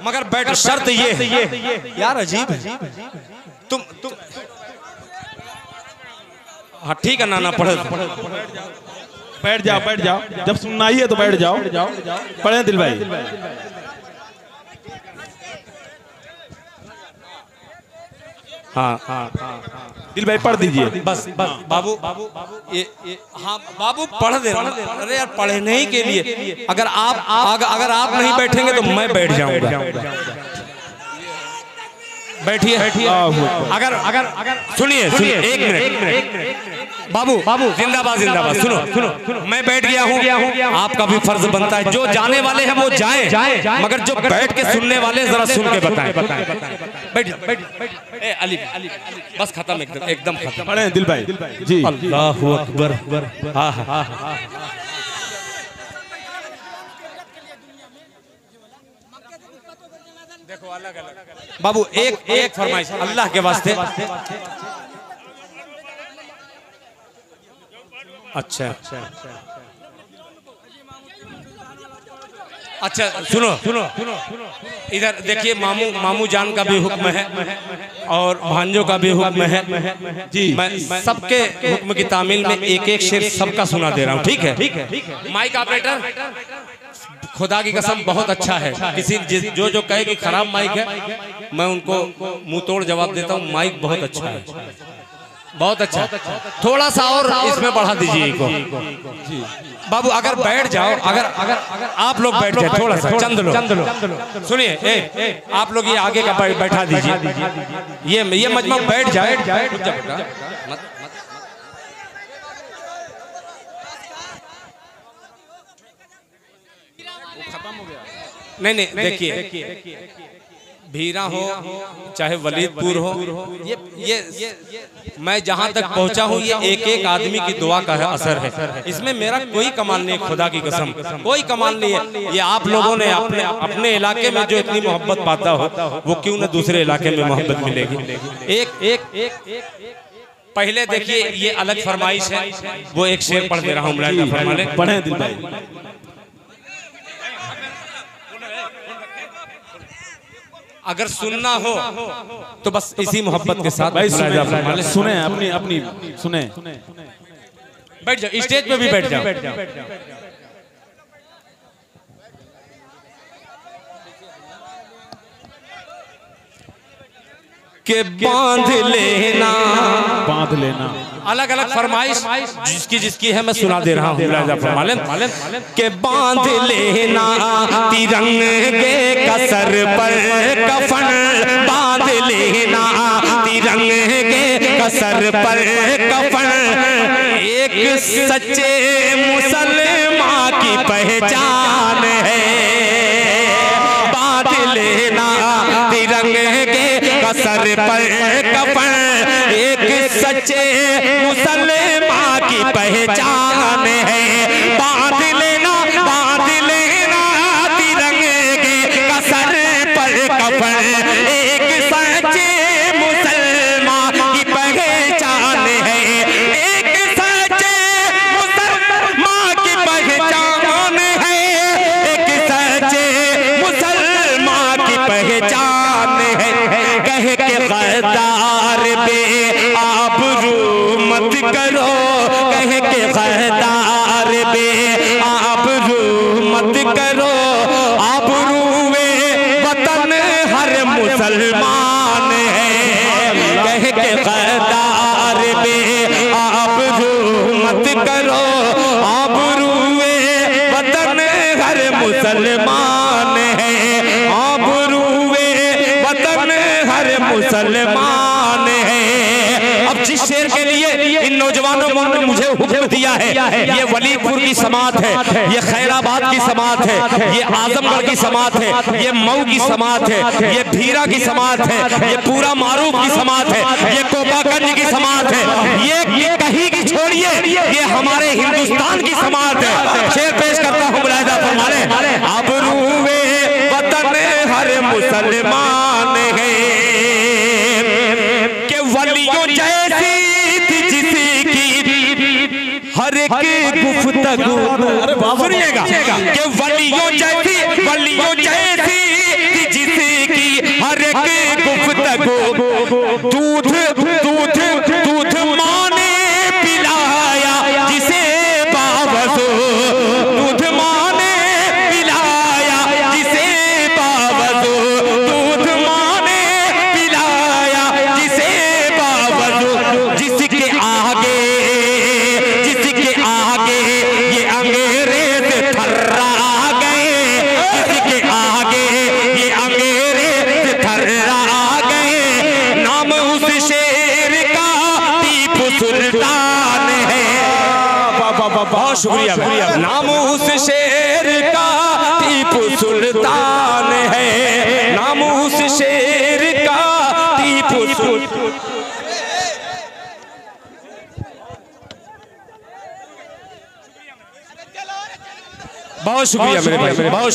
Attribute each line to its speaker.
Speaker 1: मगर बैठ शर्त ये है यार, अजीब है तुम हाँ ठीक है ना पढ़े
Speaker 2: बैठ जाओ जब सुनना ही है तो बैठ जाओ पढ़े दिल भाई।
Speaker 1: हाँ
Speaker 2: दिल भाई पढ़ दीजिए
Speaker 1: बस बाबू ये हाँ बाबू पढ़ दे। अरे यार पढ़ने ही के लिए अगर आप नहीं बैठेंगे तो मैं बैठ जाऊंगा। बैठिए अगर सुनिए एक मिनट बाबू जिंदाबाद सुनो मैं बैठ गया हूँ, आपका भी फर्ज बनता है जो जाने वाले हैं वो जाएं, मगर जो बैठ के सुनने वाले जरा सुन के बताएं। बैठ अली बस खत्म एकदम खत्म।
Speaker 2: पढ़े दिल भाई जी।
Speaker 1: अल्लाहु अकबर। हाँ देखो अलग बाबू एक फरमाइश अल्लाह के वास्ते। अच्छा सुनो इधर देखिए, मामू जान का भी हुक्म है और भांजों का भी हुक्म है जी। मैं सबके हुक्म की तामील में एक शेर सबका सुना दे रहा हूँ, ठीक है। माइक ऑपरेटर खुदा की कसम बहुत अच्छा है। किसी जो कहे कि खराब माइक है मैं उनको मुंह तोड़ जवाब देता हूँ, माइक बहुत अच्छा है, बहुत अच्छा। थोड़ा सा और इसमें बढ़ा दीजिए इनको बाबू। अगर बैठ जाओ, अगर आप लोग बैठ जाए थोड़ा सा, चंद लो सुनिए, आप लोग ये आगे का बैठा दीजिए, ये मजमा बैठ जाए। नहीं देखिए, भीरा हो चाहे वलीदपुर हो, ये मैं जहां तक पहुंचा हूं ये एक आदमी की दुआ का असर है। इसमें मेरा कोई कमाल नहीं है, खुदा की कसम कोई कमाल नहीं है। ये आप लोगों ने अपने इलाके में जो इतनी मोहब्बत पाता हो वो क्यों न दूसरे इलाके में मोहब्बत मिलेगी। एक पहले देखिए ये अलग फरमाइश है, वो एक शेर पढ़ दे रहा हूँ।
Speaker 2: पढ़े दिल भाई।
Speaker 1: अगर सुनना हो तो बस इसी मोहब्बत के साथ
Speaker 2: भाई सुने अपनी सुने।
Speaker 1: बैठ जाओ, स्टेज पे भी बैठ जाओ। के बांध लेना अलग अलग फरमाइश जिसकी है मैं सुना दे रहा हूँ। के बांध लेना तिरंगे का सर पर कफन, बांध लेना तिरंगे का सर पर कफन, एक सच्चे मुसलमान की पहचान है। बांध लेना तिरंगे का सर पर कफन, एक सच्चे मुसलमान की पहचान है। बांध लेना तिरंगे का सर पर कफन, एक सच्चे मुसलमान की पहचान है। एक सच्चे मुसलमान की पहचान है, एक सच्चे मुसलमान की पहचान है। कह के गद्दार बे आबरू मत करो, कह के गद्दार बे आबरू मत करो, आबरूए वतन हर मुसलमान है। कह के गद्दार बे आबरू मत करो, आबरूए वतन हर मुसलमान है। आबरूए वतन हर मुसलमान है। अब जिस शेर के लिए इन नौजवानों ने मुझे हुक्म दिया है, ये वलीदपुर की समात है, ये खैराबाद की समात है, ये आजमगढ़ की समात है, ये मऊ की समात है, ये भीरा की समात है, ये पूरा मारूफ की समात है, ये कोपागंज की समात है, ये कहीं की छोड़िए, ये हमारे हिंदुस्तान की समात है। शेर पेश करता हूँ मुलाहिजा फरमाने। आबरूए वतन हर मुसलमान है, के वलियों जैसी थी जिसकी हर एक गुफ्तगू। सुनिएगा, के वलियों जैसी एक गुफ्तगू दूध दूध दूध माँ ने पिलाया जिसे बावजू, दूध माँ ने पिलाया जिसे बावजू, दूध माँ ने पिलाया जिसे बावजू, जिसके आगे ये अंग्रेज थर्रा गए, जिसके आगे ये अंग्रेज थर्रा गए। नाम उस शेर का टीपू सुल्तान है। बहुत शुक्रिया, नाम उस शेर का टीपू सुल्तान है, नाम उस शेर का टीपू सुल्तान। बहुत शुक्रिया मेरे भाई, बहुत